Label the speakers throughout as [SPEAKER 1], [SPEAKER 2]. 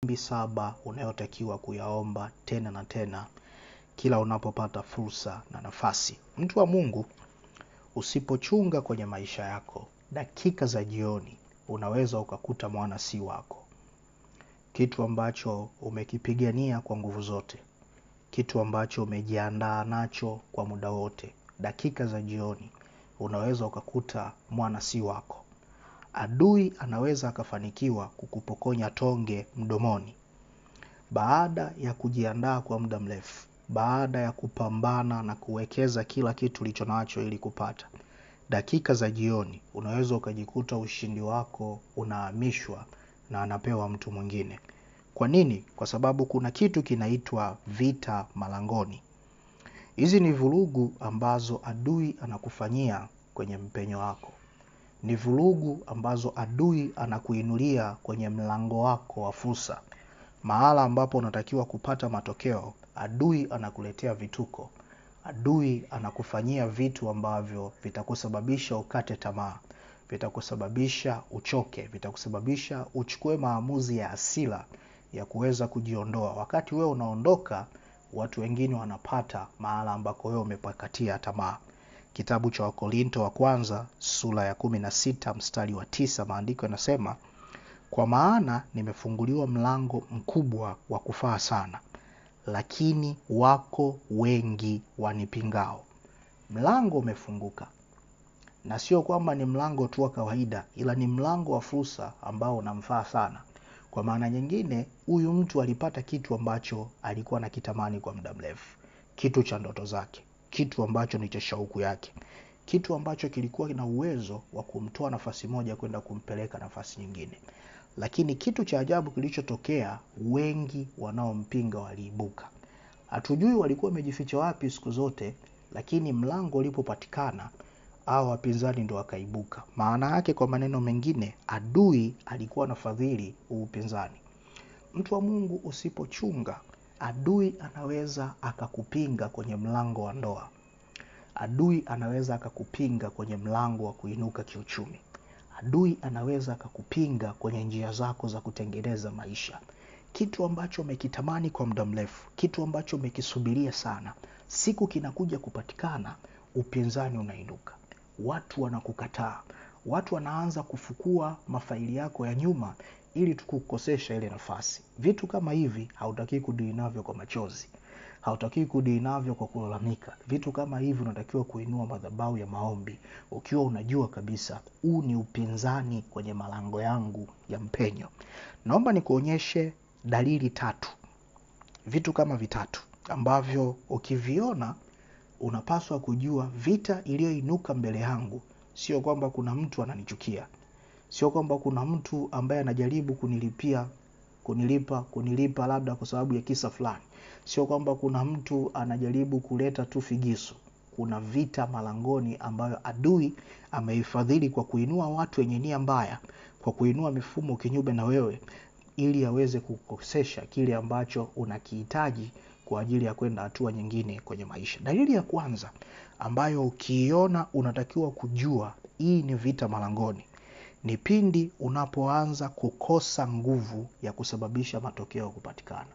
[SPEAKER 1] Maombi 7 unayotakiwa kuyaomba tena na tena kila unapopata fursa na nafasi. Mtu wa Mungu, usipochunga kwenye maisha yako, dakika za jioni unaweza ukakuta mwana si wako. Kitu ambacho umekipigania kwa nguvu zote, kitu ambacho umejiandaa nacho kwa muda wote, dakika za jioni unaweza ukakuta mwana si wako. Adui anaweza akafanikiwa kukupokonya tonge mdomoni. Baada ya kujiandaa kwa muda mrefu, baada ya kupambana na kuwekeza kila kitu ulicho nacho ili kupata, dakika za jioni unaweza ukajikuta ushindi wako unahamishwa na anapewa mtu mwingine. Kwa nini? Kwa sababu kuna kitu kinaitwa vita malangoni. Hizi ni vurugu ambazo adui anakufanyia kwenye mpenyo wako. Ni vurugu ambazo adui anakuinulia kwenye mlango wako wa fursa. Mahala ambapo unatakiwa kupata matokeo, adui anakuletea vituko. Adui anakufanyia vitu ambavyo vitakusababisha ukate tamaa, vitakusababisha uchoke, vitakusababisha uchukue maamuzi ya hasira ya kuweza kujiondoa. Wakati wewe unaondoka, watu wengine wanapata mahala ambako wewe umepakatia tamaa. Kitabu cha Wakorinto wa kwanza sura ya 16 mstari wa 9, maandiko yanasema, kwa maana nimefunguliwa mlango mkubwa wa kufaa sana, lakini wako wengi wanipingao. Mlango umefunguka, na sio kwamba ni mlango tu wa kawaida, ila ni mlango wa fursa ambao unamfaa sana. Kwa maana nyingine, huyu mtu alipata kitu ambacho alikuwa anakitamani kwa muda mrefu, kitu cha ndoto zake, kitu ambacho ni cha shauku yake, kitu ambacho kilikuwa kina uwezo wa kumtoa nafasi moja kwenda kumpeleka nafasi nyingine. Lakini kitu cha ajabu kilichotokea, wengi wanaompinga waliibuka. Hatujui walikuwa wamejificha wapi siku zote, lakini mlango ulipopatikana, hao wapinzani ndio wakaibuka. Maana yake, kwa maneno mengine, adui alikuwa anafadhili upinzani. Mtu wa Mungu, usipochunga, adui anaweza akakupinga kwenye mlango wa ndoa. Adui anaweza akakupinga kwenye mlango wa kuinuka kiuchumi. Adui anaweza akakupinga kwenye njia zako za kutengeneza maisha. Kitu ambacho umekitamani kwa muda mrefu, kitu ambacho umekisubiria sana, siku kinakuja kupatikana, upinzani unainuka. Watu wanakukataa. Watu wanaanza kufukua mafaili yako ya nyuma ili tukukosesha ile nafasi. Vitu kama hivi hautaki kudili navyo kwa machozi, hautaki kudili navyo kwa kulalamika. Vitu kama hivi unatakiwa kuinua madhabahu ya maombi, ukiwa unajua kabisa huu ni upinzani kwenye malango yangu ya mpenyo. Naomba nikuonyeshe dalili 3, vitu kama vitatu ambavyo ukiviona unapaswa kujua vita iliyoinuka mbele yangu. Sio kwamba kuna mtu ananichukia, sio kwamba kuna mtu ambaye anajaribu kunilipa labda kwa sababu ya kisa fulani, sio kwamba kuna mtu anajaribu kuleta tu figisu. Kuna vita malangoni ambayo adui ameifadhili kwa kuinua watu wenye nia mbaya, kwa kuinua mifumo kinyume na wewe, ili aweze kukosesha kile ambacho unakihitaji kwa ajili ya kwenda hatua nyingine kwenye maisha. Dalili ya kwanza ambayo ukiiona unatakiwa kujua hii ni vita malangoni, ni pindi unapoanza kukosa nguvu ya kusababisha matokeo kupatikana.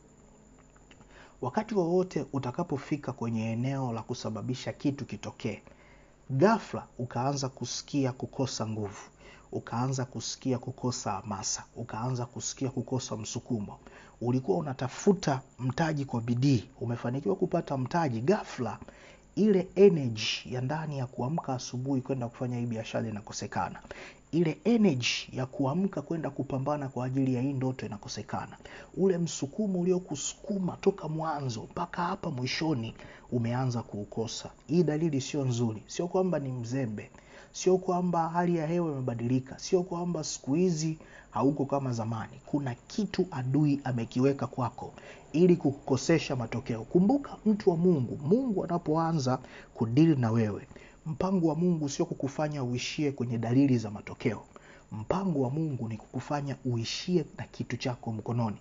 [SPEAKER 1] Wakati wowote utakapofika kwenye eneo la kusababisha kitu kitokee, ghafla ukaanza kusikia kukosa nguvu, ukaanza kusikia kukosa hamasa, ukaanza kusikia kukosa msukumo. Ulikuwa unatafuta mtaji kwa bidii, umefanikiwa kupata mtaji, ghafla ile energy ya ndani ya kuamka asubuhi kwenda kufanya hii biashara inakosekana. Ile energy ya kuamka kwenda kupambana kwa ajili ya hii ndoto inakosekana. Ule msukumo uliokusukuma toka mwanzo mpaka hapa mwishoni umeanza kuukosa. Hii dalili sio nzuri. Sio kwamba ni mzembe, sio kwamba hali ya hewa imebadilika, sio kwamba siku hizi hauko kama zamani. Kuna kitu adui amekiweka kwako ili kukukosesha matokeo. Kumbuka, mtu wa Mungu, Mungu anapoanza kudili na wewe, mpango wa Mungu sio kukufanya uishie kwenye dalili za matokeo. Mpango wa Mungu ni kukufanya uishie na kitu chako mkononi.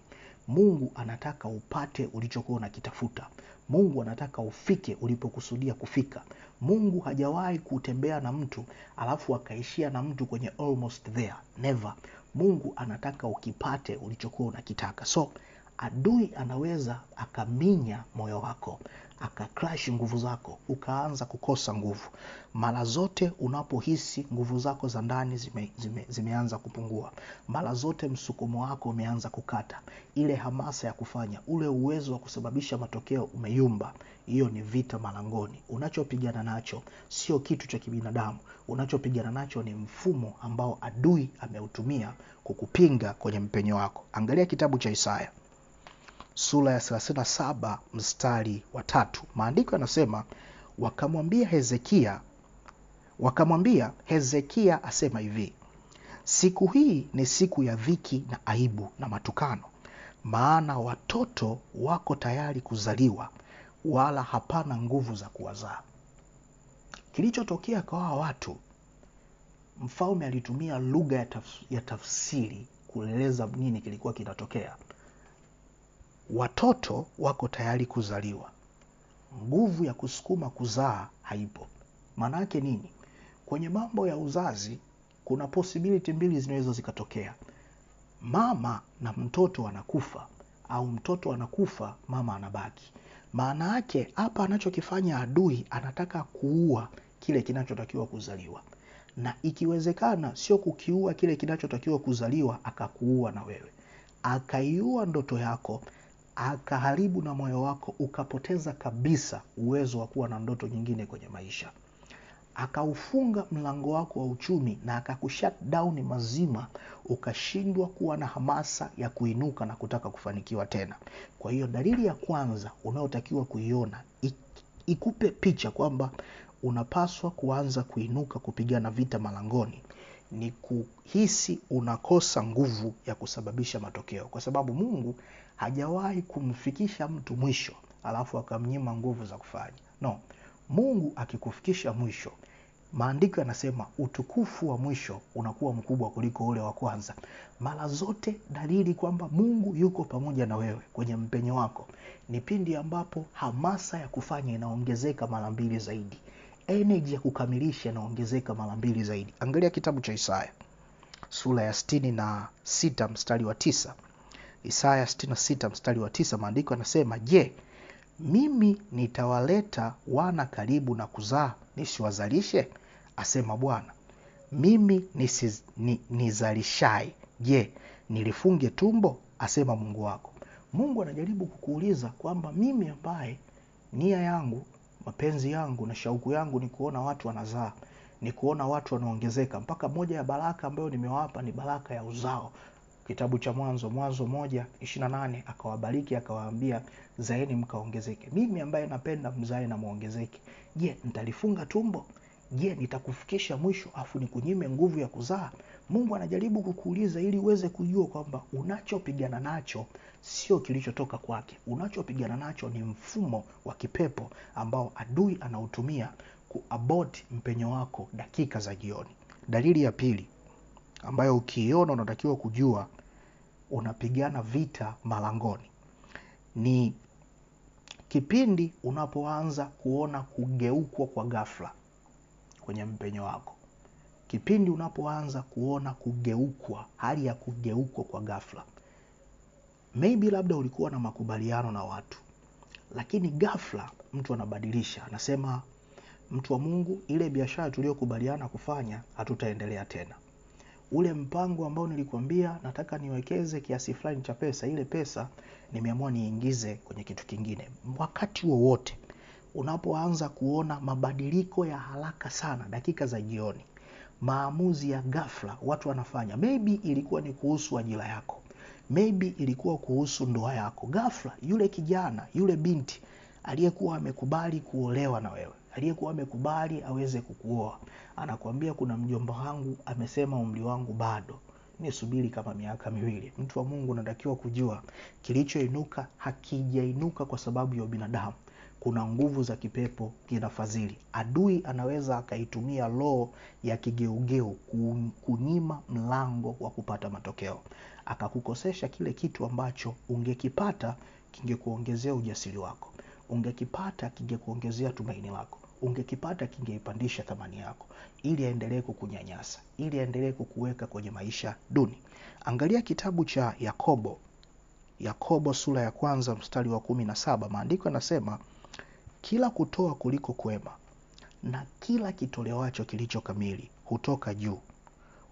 [SPEAKER 1] Mungu anataka upate ulichokuwa unakitafuta. Mungu anataka ufike ulipokusudia kufika. Mungu hajawahi kutembea na mtu alafu akaishia na mtu kwenye almost there. Never. Mungu anataka ukipate ulichokuwa unakitaka. So adui anaweza akaminya moyo wako, akacrash nguvu zako, ukaanza kukosa nguvu. Mara zote unapohisi nguvu zako za ndani zimeanza kupungua, mara zote msukumo wako umeanza kukata, ile hamasa ya kufanya, ule uwezo wa kusababisha matokeo umeyumba, hiyo ni vita malangoni. Unachopigana nacho sio kitu cha kibinadamu, unachopigana nacho ni mfumo ambao adui ameutumia kukupinga kwenye mpenyo wako. Angalia kitabu cha Isaya sura ya 37 mstari wa 3. Maandiko yanasema, wakamwambia Hezekia asema hivi, siku hii ni siku ya dhiki na aibu na matukano, maana watoto wako tayari kuzaliwa, wala hapana nguvu za kuwazaa. Kilichotokea kwa hawa watu, mfalme alitumia lugha ya tafsiri kueleza nini kilikuwa kinatokea. Watoto wako tayari kuzaliwa, nguvu ya kusukuma kuzaa haipo. Maana yake nini? Kwenye mambo ya uzazi kuna possibility mbili zinaweza zikatokea. Mama na mtoto anakufa, au mtoto anakufa, mama anabaki. Maana yake hapa anachokifanya adui, anataka kuua kile kinachotakiwa kuzaliwa. Na ikiwezekana sio kukiua kile kinachotakiwa kuzaliwa, akakuua na wewe. Akaiua ndoto yako, akaharibu na moyo wako, ukapoteza kabisa uwezo wa kuwa na ndoto nyingine kwenye maisha. Akaufunga mlango wako wa uchumi na akakushut down mazima, ukashindwa kuwa na hamasa ya kuinuka na kutaka kufanikiwa tena. Kwa hiyo dalili ya kwanza unayotakiwa kuiona, ikupe picha kwamba unapaswa kuanza kuinuka kupigana vita malangoni, ni kuhisi unakosa nguvu ya kusababisha matokeo. Kwa sababu Mungu hajawahi kumfikisha mtu mwisho alafu akamnyima nguvu za kufanya. No, Mungu akikufikisha mwisho, maandiko yanasema utukufu wa mwisho unakuwa mkubwa kuliko ule wa kwanza. Mara zote dalili kwamba Mungu yuko pamoja na wewe kwenye mpenyo wako ni pindi ambapo hamasa ya kufanya inaongezeka mara 2 zaidi. Energy ya kukamilisha inaongezeka mara 2 zaidi. Angalia kitabu cha Isaya sura ya 66 mstari wa 9. Isaya 66 mstari wa 9, maandiko yanasema, je, mimi nitawaleta wana karibu na kuzaa nisiwazalishe? Asema Bwana. Mimi nizalishai, je, nilifunge tumbo? Asema Mungu wako. Mungu anajaribu kukuuliza kwamba mimi ambaye nia yangu, mapenzi yangu na shauku yangu ni kuona watu wanazaa, ni kuona watu wanaongezeka. Mpaka moja ya baraka ambayo nimewapa ni baraka ya uzao. Kitabu cha Mwanzo 1:28, akawabariki akawaambia, zaeni mkaongezeke. Mimi ambaye napenda mzae na muongezeke, je, nitalifunga tumbo? Je, nitakufikisha mwisho afu nikunyime nguvu ya kuzaa? Mungu anajaribu kukuuliza ili uweze kujua kwamba unachopigana nacho sio kilichotoka kwake. Unachopigana nacho ni mfumo wa kipepo ambao adui anautumia kuabort mpenyo wako dakika za jioni. Dalili ya pili ambayo ukiiona unatakiwa kujua unapigana vita malangoni ni kipindi unapoanza kuona kugeukwa kwa ghafla kwenye mpenyo wako. Kipindi unapoanza kuona kugeukwa, hali ya kugeukwa kwa ghafla. Maybe labda ulikuwa na makubaliano na watu, lakini ghafla mtu anabadilisha, anasema, mtu wa Mungu, ile biashara tuliyokubaliana kufanya hatutaendelea tena. Ule mpango ambao nilikwambia nataka niwekeze kiasi fulani cha pesa, ile pesa nimeamua niingize kwenye kitu kingine. Wakati wowote unapoanza kuona mabadiliko ya haraka sana dakika za jioni, maamuzi ya ghafla watu wanafanya, maybe ilikuwa ni kuhusu ajira yako, maybe ilikuwa kuhusu ndoa yako. Ghafla yule kijana, yule binti aliyekuwa amekubali kuolewa na wewe, aliyekuwa amekubali aweze kukuoa, anakuambia, kuna mjomba wangu amesema umri wangu bado, nisubiri kama miaka 2. Mtu wa Mungu, unatakiwa kujua kilichoinuka hakijainuka kwa sababu ya binadamu. Kuna nguvu za kipepo kinafadhili. Adui anaweza akaitumia law ya kigeugeu kunyima mlango wa kupata matokeo, akakukosesha kile kitu ambacho ungekipata kingekuongezea ujasiri wako, ungekipata kingekuongezea tumaini lako, ungekipata kingeipandisha thamani yako, ili aendelee kukunyanyasa, ili aendelee kukuweka kwenye maisha duni. Angalia kitabu cha Yakobo sura ya 1 mstari wa 17. Maandiko yanasema, kila kutoa kuliko kwema na kila kitolewacho kilicho kamili hutoka juu,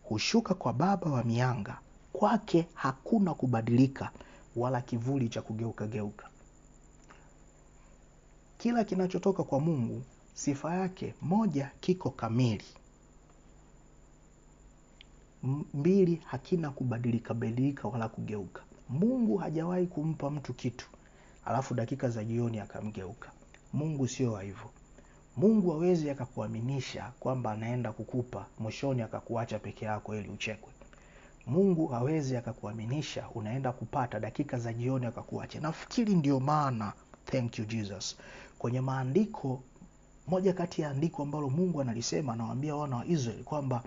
[SPEAKER 1] hushuka kwa Baba wa mianga, kwake hakuna kubadilika wala kivuli cha kugeuka geuka. Kila kinachotoka kwa Mungu, sifa yake, moja, kiko kamili. 2, hakina kubadilika badilika wala kugeuka. Mungu hajawahi kumpa mtu kitu alafu dakika za jioni akamgeuka. Mungu sio hivyo. Mungu hawezi akakuaminisha kwamba anaenda kukupa, mwishoni akakuacha peke yako ili uchekwe. Mungu hawezi akakuaminisha unaenda kupata, dakika za jioni akakuacha. Nafikiri ndio maana, thank you Jesus, kwenye maandiko, moja kati ya andiko ambalo Mungu analisema, anawaambia wana wa Israeli kwamba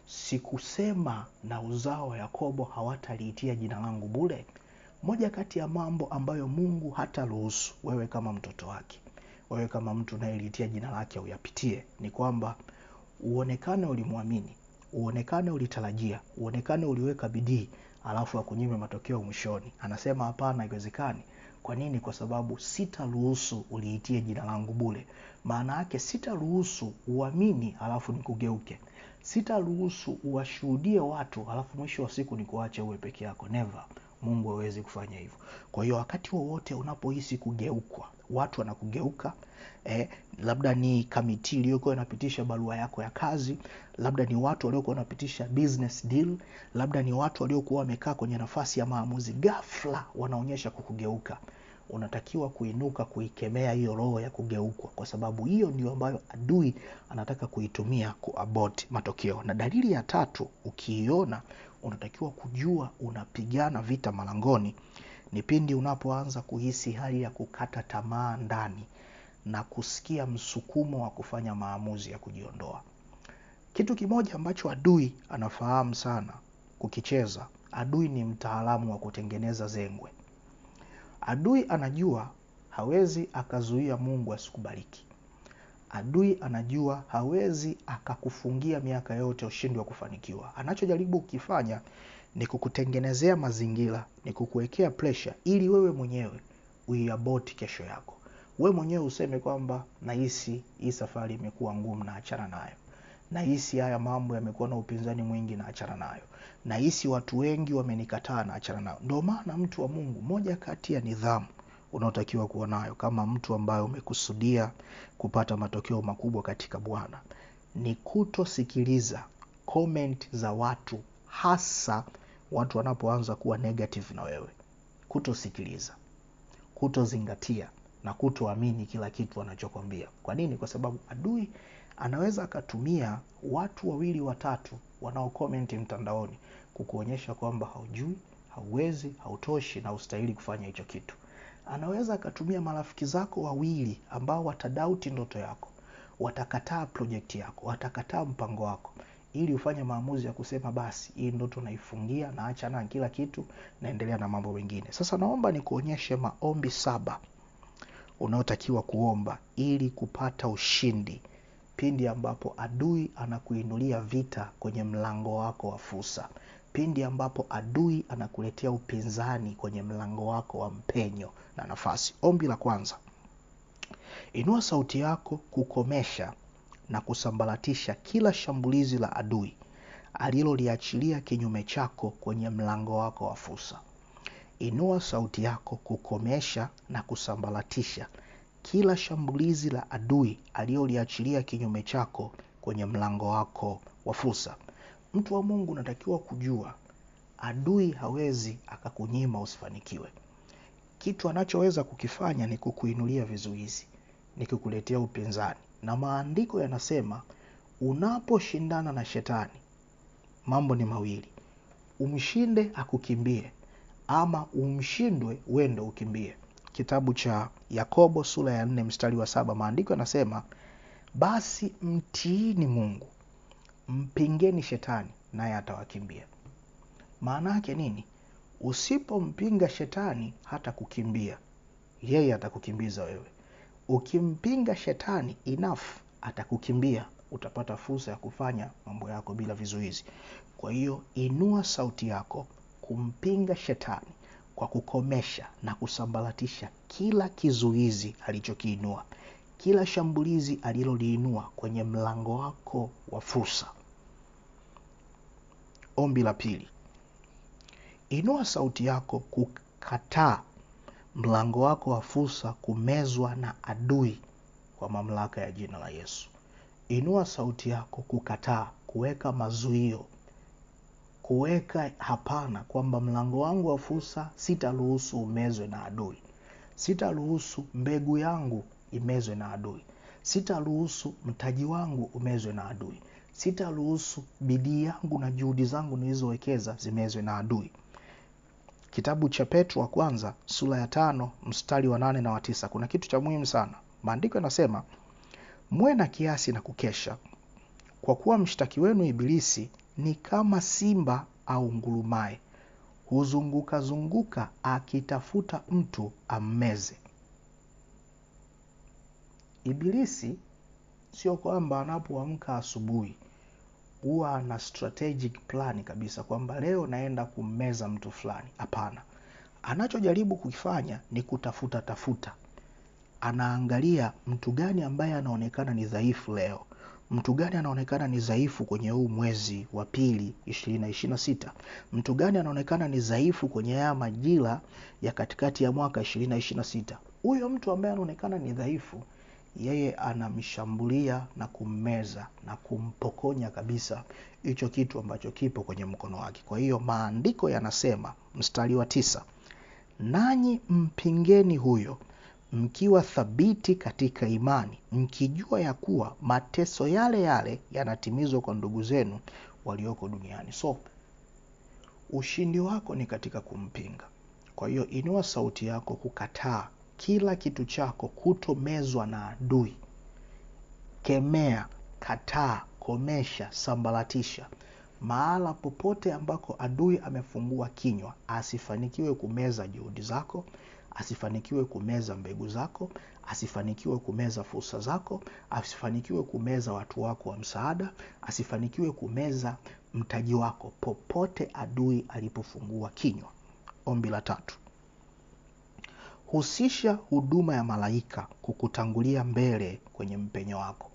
[SPEAKER 1] sikusema na uzao wa Yakobo hawataliitia jina langu bure. Moja kati ya mambo ambayo Mungu hataruhusu wewe kama mtoto wake, wewe kama mtu unayeliitia jina lake uyapitie, ni kwamba uonekane ulimwamini, uonekane ulitarajia, uonekane uliweka bidii, alafu akunyime matokeo mwishoni. Anasema hapana, haiwezekani. Kwa nini? Kwa sababu sitaruhusu uliitie jina langu bure. Maana yake sitaruhusu uamini alafu nikugeuke. Sitaruhusu uwashuhudie watu alafu mwisho wa siku nikuache uwe peke yako. Never. Mungu hawezi kufanya hivyo. Kwa hiyo wakati wowote unapohisi kugeukwa, watu wanakugeuka, labda ni kamiti iliyokuwa inapitisha barua yako ya kazi, labda ni watu waliokuwa wanapitisha business deal, labda ni watu waliokuwa wamekaa kwenye nafasi ya maamuzi, ghafla wanaonyesha kukugeuka. Unatakiwa kuinuka kuikemea hiyo roho ya kugeukwa, kwa sababu hiyo ndio ambayo adui anataka kuitumia kuabort matokeo. Na dalili ya 3 ukiiona, unatakiwa kujua unapigana vita malangoni, ni pindi unapoanza kuhisi hali ya kukata tamaa ndani na kusikia msukumo wa kufanya maamuzi ya kujiondoa. Kitu kimoja ambacho adui anafahamu sana kukicheza, adui ni mtaalamu wa kutengeneza zengwe. Adui anajua hawezi akazuia Mungu asikubariki. Adui anajua hawezi akakufungia miaka yote ushindi wa kufanikiwa. Anachojaribu kukifanya ni kukutengenezea mazingira, ni kukuwekea pressure ili wewe mwenyewe uiabort kesho yako. Wewe mwenyewe useme kwamba nahisi hii safari imekuwa ngumu na achana nayo. Nahisi haya mambo yamekuwa na upinzani mwingi na achana nayo. Nahisi watu wengi wamenikataa na achana nayo. Ndio maana mtu wa Mungu, moja kati ya nidhamu unaotakiwa kuwa nayo kama mtu ambaye umekusudia kupata matokeo makubwa katika Bwana, ni kutosikiliza comment za watu, hasa watu wanapoanza kuwa negative na wewe. Kutosikiliza, kutozingatia na kutoamini kila kitu wanachokwambia. Kwa nini? Kwa sababu adui anaweza akatumia watu 2 3 wanao comment mtandaoni kukuonyesha kwamba haujui, hauwezi, hautoshi na ustahili kufanya hicho kitu. Anaweza akatumia marafiki zako 2 ambao watadauti ndoto yako, watakataa project yako, watakataa mpango wako, ili ufanye maamuzi ya kusema basi hii ndoto naifungia na acha na kila kitu, naendelea na mambo mengine. Sasa naomba nikuonyeshe maombi 7 unaotakiwa kuomba ili kupata ushindi pindi ambapo adui anakuinulia vita kwenye mlango wako wa fursa, pindi ambapo adui anakuletea upinzani kwenye mlango wako wa mpenyo na nafasi. Ombi la kwanza: inua sauti yako kukomesha na kusambaratisha kila shambulizi la adui aliloliachilia kinyume chako kwenye mlango wako wa fursa. Inua sauti yako kukomesha na kusambaratisha kila shambulizi la adui aliloliachilia kinyume chako kwenye mlango wako wa fursa. Mtu wa Mungu, unatakiwa kujua adui hawezi akakunyima usifanikiwe. Kitu anachoweza kukifanya ni kukuinulia vizuizi, ni kukuletea upinzani. Na maandiko yanasema unaposhindana na shetani, mambo ni mawili: umshinde akukimbie, ama umshindwe wendo ukimbie. Kitabu cha Yakobo sura ya 4 mstari wa 7, maandiko yanasema basi mtiini Mungu, mpingeni shetani naye atawakimbia. Maana yake nini? Usipompinga shetani hata kukimbia, yeye atakukimbiza wewe. Ukimpinga shetani enough, atakukimbia, utapata fursa ya kufanya mambo yako bila vizuizi. Kwa hiyo inua sauti yako kumpinga shetani kwa kukomesha na kusambaratisha kila kizuizi alichokiinua, kila shambulizi aliloliinua kwenye mlango wako wa fursa. Ombi la pili, inua sauti yako kukataa mlango wako wa fursa kumezwa na adui kwa mamlaka ya jina la Yesu. Inua sauti yako kukataa, kuweka mazuio, kuweka hapana, kwamba mlango wangu wa fursa sitaruhusu umezwe na adui. Sitaruhusu mbegu yangu imezwe na adui. Sitaruhusu mtaji wangu umezwe na adui. Sitaruhusu bidii yangu na juhudi zangu nilizowekeza zimezwe na adui. Kitabu cha Petro wa kwanza sura ya 5 mstari wa 8 na wa 9 kuna kitu cha muhimu sana. Maandiko yanasema, muwe na kiasi na kukesha, kwa kuwa mshtaki wenu Ibilisi ni kama simba au ngurumaye, huzunguka zunguka akitafuta mtu ammeze. Ibilisi sio kwamba anapoamka asubuhi huwa na strategic plan kabisa kwamba leo naenda kummeza mtu fulani. Hapana. Anachojaribu kufanya ni tafuta. Anaangalia mtu gani ambaye anaonekana ni dhaifu leo. Mtu gani anaonekana ni dhaifu kwenye huu mwezi wa pili 2026. Mtu gani anaonekana ni dhaifu kwenye haya majira ya katikati ya mwaka 2026. Huyo mtu ambaye anaonekana ni dhaifu, yeye anamshambulia na kummeza na kumpokonya kabisa hicho kitu ambacho kipo kwenye mkono wake. Kwa hiyo maandiko yanasema mstari wa 9, nanyi mpingeni huyo mkiwa thabiti katika imani, mkijua ya kuwa mateso yale yale yanatimizwa kwa ndugu zenu walioko duniani. So ushindi wako ni katika kumpinga. Kwa hiyo inua sauti yako kukataa kila kitu chako kutomezwa na adui. Kemea, kataa, komesha, sambaratisha. Mahala popote ambako adui amefungua kinywa, asifanikiwe kumeza juhudi zako, asifanikiwe kumeza mbegu zako, asifanikiwe kumeza fursa zako, asifanikiwe kumeza watu wako wa msaada, asifanikiwe kumeza mtaji wako popote adui alipofungua kinywa. Ombi la 3, husisha huduma ya malaika kukutangulia mbele kwenye mpenyo wako.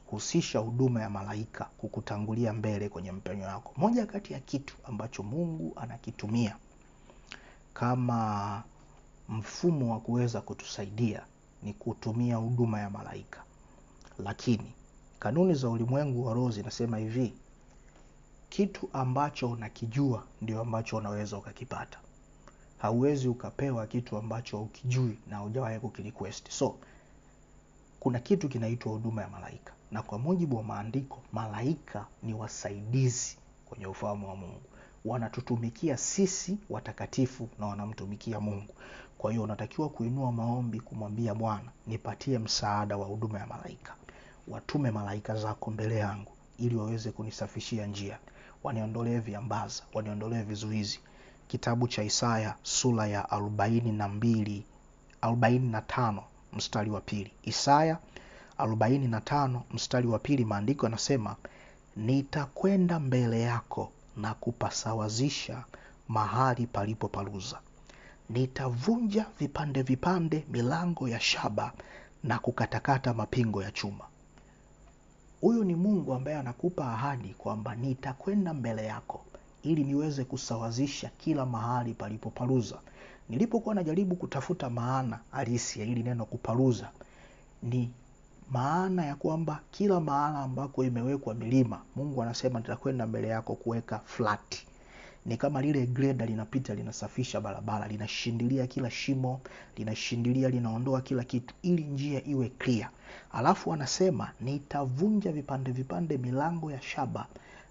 [SPEAKER 1] Husisha huduma ya malaika kukutangulia mbele kwenye mpenyo wako. Moja kati ya kitu ambacho Mungu anakitumia kama mfumo wa kuweza kutusaidia ni kutumia huduma ya malaika. Lakini kanuni za ulimwengu wa roho zinasema hivi, kitu ambacho unakijua ndio ambacho unaweza ukakipata. Hauwezi ukapewa kitu ambacho ukijui na hujawahi kukirequest. So kuna kitu kinaitwa huduma ya malaika, na kwa mujibu wa maandiko, malaika ni wasaidizi kwenye ufahamu wa Mungu. Wanatutumikia sisi watakatifu na wanamtumikia Mungu. Kwa hiyo unatakiwa kuinua maombi kumwambia Bwana, nipatie msaada wa huduma ya malaika. Watume malaika zako mbele yangu ili waweze kunisafishia njia, waniondolee viambaza, waniondolee vizuizi. Kitabu cha Isaya sura ya 45 mstari wa 2. Isaya 45 mstari wa 2, maandiko yanasema, nitakwenda mbele yako na kupasawazisha mahali palipoparuza. Nitavunja vipande vipande milango ya shaba na kukatakata mapingo ya chuma. Huyu ni Mungu ambaye anakupa ahadi kwamba nitakwenda mbele yako ili niweze kusawazisha kila mahali palipoparuza. Nilipokuwa najaribu kutafuta maana halisi ya hili neno kuparuza, ni maana ya kwamba kila mahala ambako imewekwa milima, Mungu anasema nitakwenda mbele yako kuweka flat. Ni kama lile grader linapita linasafisha barabara, linashindilia kila shimo, linashindilia, linaondoa kila kitu ili njia iwe clear. Alafu anasema nitavunja vipande vipande milango ya shaba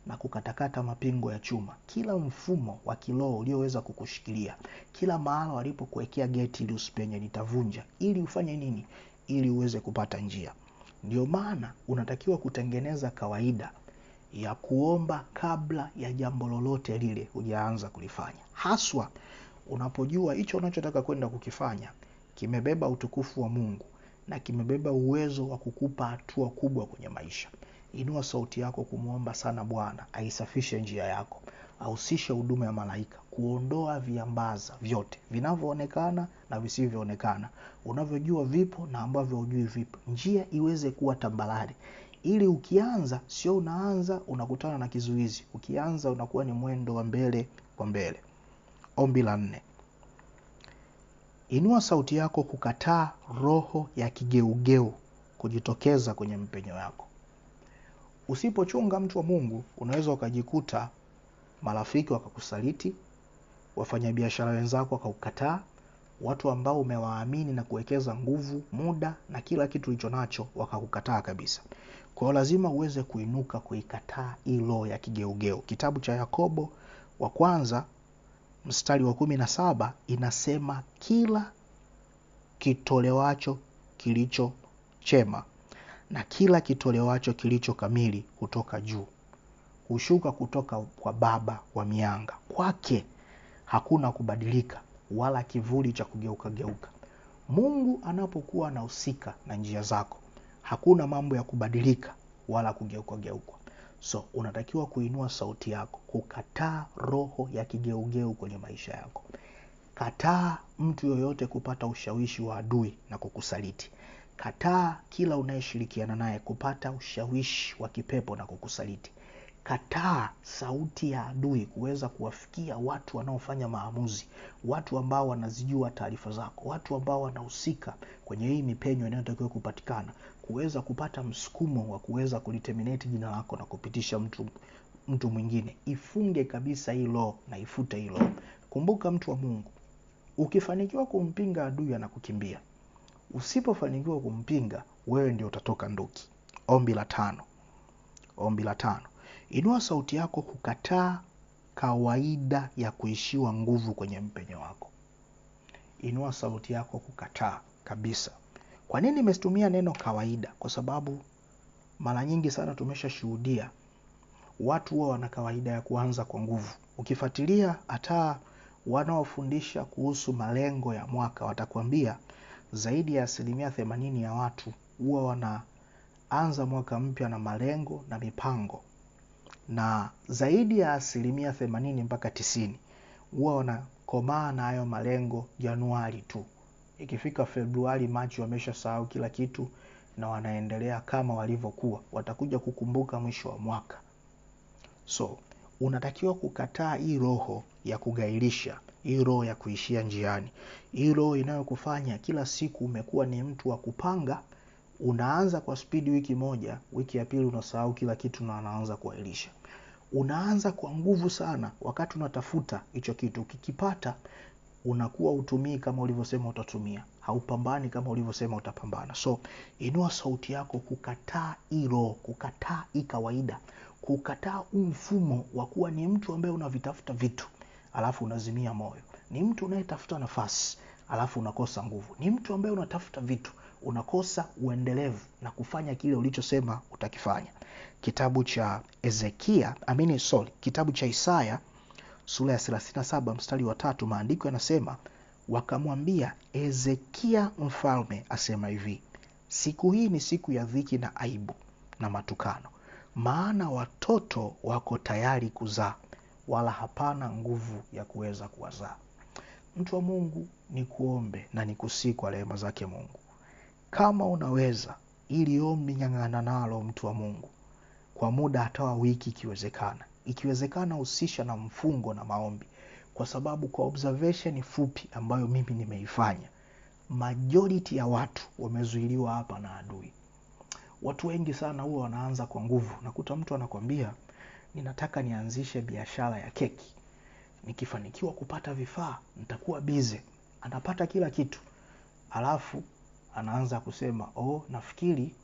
[SPEAKER 1] na kukatakata mapingo ya chuma. Kila mfumo wa kiroho ulioweza kukushikilia, kila mahala walipokuwekea geti ili usipenye, nitavunja. Ili ufanye nini? Ili uweze kupata njia. Ndio maana unatakiwa kutengeneza kawaida ya kuomba kabla ya jambo lolote lile hujaanza kulifanya. Haswa unapojua hicho unachotaka kwenda kukifanya kimebeba utukufu wa Mungu na kimebeba uwezo wa kukupa hatua kubwa kwenye maisha. Inua sauti yako kumuomba sana Bwana aisafishe njia yako. Ahusishe huduma ya malaika kuondoa viambaza vyote vinavyoonekana na visivyoonekana, unavyojua vipo na ambavyo hujui vipo. Njia iweze kuwa tambalale, ili ukianza sio unaanza unakutana na kizuizi. Ukianza unakuwa ni mwendo wa mbele kwa mbele. Ombi la 4. Inua sauti yako kukataa roho ya kigeugeu kujitokeza kwenye mpenyo yako. Usipochunga mtu wa Mungu, unaweza ukajikuta marafiki wakakusaliti, wafanyabiashara wenzako wakakukataa, watu ambao umewaamini na kuwekeza nguvu, muda na kila kitu ulicho nacho wakakukataa kabisa. Kwa hiyo lazima uweze kuinuka kuikataa hilo ya kigeugeu. Kitabu cha Yakobo wa kwanza mstari wa 17 inasema kila kitolewacho kilicho chema na kila kitolewacho kilicho kamili kutoka juu hushuka kutoka kwa Baba wa mianga. Kwake hakuna kubadilika wala kivuli cha kugeuka geuka. Mungu anapokuwa anahusika na njia zako, hakuna mambo ya kubadilika wala kugeuka geuka. So unatakiwa kuinua sauti yako kukataa roho ya kigeugeu kwenye maisha yako. Kataa mtu yoyote kupata ushawishi wa adui na kukusaliti. Kataa kila unayeshirikiana naye kupata ushawishi wa kipepo na kukusaliti. Kataa sauti ya adui kuweza kuwafikia watu wanaofanya maamuzi, watu ambao wanazijua taarifa zako, watu ambao wanahusika kwenye hii mipenyo inayotakiwa kupatikana, kuweza kupata msukumo wa kuweza kuliterminate jina lako na kupitisha mtu mwingine. Ifunge kabisa hilo na ifute hilo. Kumbuka mtu wa Mungu, ukifanikiwa kumpinga adui anakukimbia. Usipofanikiwa kumpinga, wewe ndio utatoka nduki. Ombi la 5. Inua sauti yako kukataa kawaida ya kuishiwa nguvu kwenye mpenyo wako. Inua sauti yako kukataa kabisa. Kwa nini nimetumia neno kawaida? Kwa sababu mara nyingi sana tumeshashuhudia watu wao wana kawaida ya kuanza kwa nguvu. Ukifuatilia hata wanaofundisha kuhusu malengo ya mwaka watakwambia zaidi ya 80% ya watu huwa wanaanza mwaka mpya na malengo na mipango, na zaidi ya 80% mpaka 90 huwa wanakomaa na hayo malengo Januari tu. Ikifika Februari, Machi wameshasahau kila kitu na wanaendelea kama walivyokuwa. Watakuja kukumbuka mwisho wa mwaka. So unatakiwa kukataa hii roho ya kugairisha, hii roho ya kuishia njiani, hii roho inayokufanya kila siku umekuwa ni mtu wa kupanga. Unaanza kwa spidi wiki moja, wiki ya pili unasahau kila kitu na unaanza kuahirisha. Unaanza kwa nguvu sana, wakati unatafuta hicho kitu, ukikipata unakuwa utumii kama ulivyosema utatumia, haupambani kama ulivyosema utapambana. So inua sauti yako kukataa hilo, kukataa hii kawaida, kukataa mfumo wa kuwa ni mtu ambaye unavitafuta vitu alafu unazimia moyo. Ni mtu unayetafuta nafasi alafu unakosa nguvu. Ni mtu ambaye unatafuta vitu unakosa uendelevu na kufanya kile ulichosema utakifanya. Kitabu cha kitabu cha Isaya sura ya 37 mstari wa 3, maandiko yanasema, wakamwambia Hezekia mfalme asema hivi, siku hii ni siku ya dhiki na aibu na matukano, maana watoto wako tayari kuzaa wala hapana nguvu ya kuweza kuwazaa. Mtu wa Mungu, ni kuombe na ni kusihi kwa rehema zake Mungu, kama unaweza, ili ombi ng'ang'ana nalo mtu wa Mungu kwa muda hata wa wiki ikiwezekana husisha na mfungo na maombi, kwa sababu kwa observation fupi ambayo mimi nimeifanya, majority ya watu wamezuiliwa hapa na adui. Watu wengi sana huwa wanaanza kwa nguvu. Nakuta mtu anakwambia ninataka nianzishe biashara ya keki, nikifanikiwa kupata vifaa nitakuwa busy. Anapata kila kitu alafu anaanza kusema nafikiri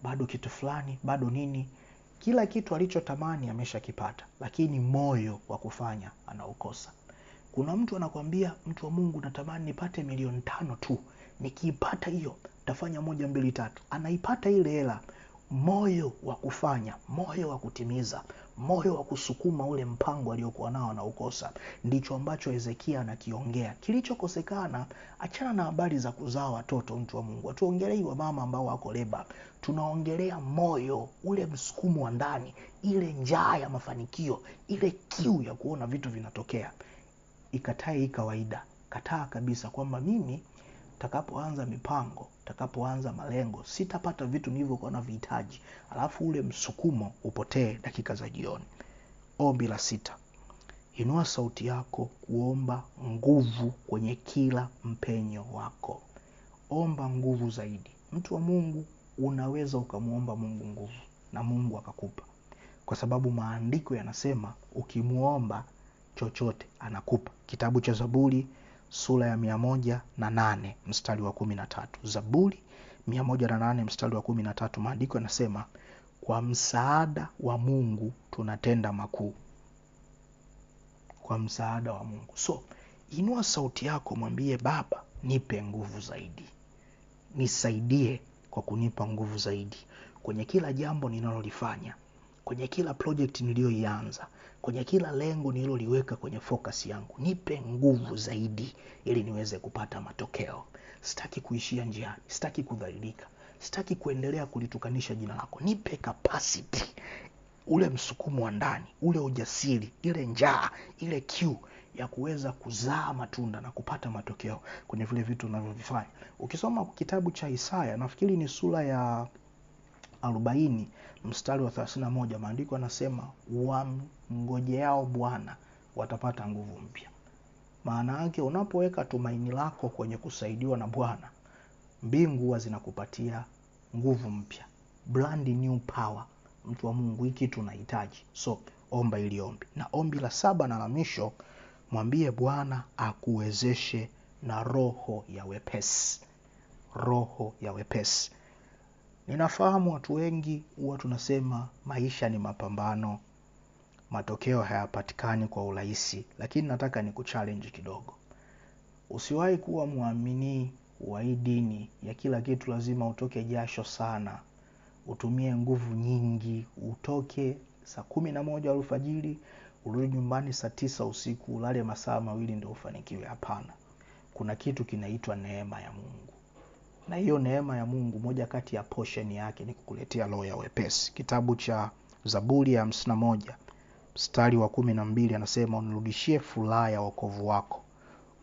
[SPEAKER 1] bado kitu fulani, bado nini. Kila kitu alichotamani ameshakipata, lakini moyo wa kufanya anaukosa. Kuna mtu anakwambia, mtu wa Mungu, natamani nipate milioni 5 tu, nikiipata hiyo tafanya 1, 2, 3. Anaipata ile hela, moyo wa kufanya, moyo wa kutimiza, moyo wa kusukuma ule mpango aliokuwa nao na ukosa. Ndicho ambacho Hezekia anakiongea. Kilichokosekana, achana na habari za kuzaa watoto, mtu wa Mungu. Hatuongelei wa mama ambao wako leba. Tunaongelea moyo, ule msukumo wa ndani, ile njaa ya mafanikio, ile kiu ya kuona vitu vinatokea. Ikatae hii kawaida. Kataa kabisa kwamba mimi takapoanza mipango, takapoanza malengo, sitapata vitu nilivyokuwa navihitaji, alafu ule msukumo upotee dakika za jioni. Ombi la 6. Inua sauti yako kuomba nguvu kwenye kila mpenyo wako. Omba nguvu zaidi. Mtu wa Mungu, unaweza ukamuomba Mungu nguvu na Mungu akakupa. Kwa sababu maandiko yanasema ukimuomba chochote anakupa. Kitabu cha Zaburi sura ya 108 mstari wa 13. Zaburi 108 mstari wa 13, maandiko yanasema kwa msaada wa Mungu tunatenda makuu. Kwa msaada wa Mungu. So, inua sauti yako, mwambie Baba, nipe nguvu zaidi. Nisaidie kwa kunipa nguvu zaidi kwenye kila jambo ninalolifanya, kwenye kila project niliyoianza, kwenye kila lengo nililoliweka kwenye focus yangu. Nipe nguvu zaidi ili niweze kupata matokeo. Sitaki kuishia njiani, sitaki kudhalilika, sitaki kuendelea kulitukanisha jina lako. Nipe capacity, ule msukumo wa ndani, ule ujasiri, ile njaa, ile kiu ya kuweza kuzaa matunda na kupata matokeo kwenye vile vitu unavyovifanya. Ukisoma kitabu cha Isaya, nafikiri ni sura ya 40 mstari wa 31, maandiko yanasema wamngojeao Bwana watapata nguvu mpya. Maana yake unapoweka tumaini lako kwenye kusaidiwa na Bwana, mbingu huwa zinakupatia nguvu mpya, brand new power. Mtu wa Mungu, hiki tunahitaji. So omba ili ombi. Na ombi la 7 na la mwisho, mwambie Bwana akuwezeshe na roho ya wepesi. Roho ya wepesi. Ninafahamu watu wengi huwa tunasema maisha ni mapambano, matokeo hayapatikani kwa urahisi, lakini nataka nikuchallenge kidogo. Usiwahi kuwa muamini wa hii dini ya kila kitu lazima utoke jasho sana, utumie nguvu nyingi, utoke saa 11 alfajiri, urudi nyumbani saa 9 usiku, ulale masaa 2 ndio ufanikiwe. Hapana. Kuna kitu kinaitwa neema ya Mungu. Na hiyo neema ya Mungu, moja kati ya portion yake ni kukuletea roho ya wepesi. Kitabu cha Zaburi ya 51 mstari wa 12 anasema unirudishie furaha ya wokovu wako,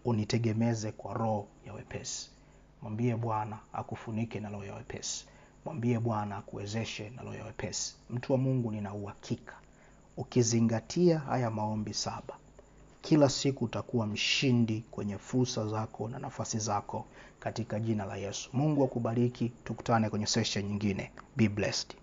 [SPEAKER 1] unitegemeze kwa roho ya wepesi. Mwambie Bwana akufunike na roho ya wepesi. Mwambie Bwana akuwezeshe na roho ya wepesi. Mtu wa Mungu, nina uhakika ukizingatia haya maombi 7, kila siku utakuwa mshindi kwenye fursa zako na nafasi zako katika jina la Yesu. Mungu akubariki. Tukutane kwenye session nyingine. Be blessed.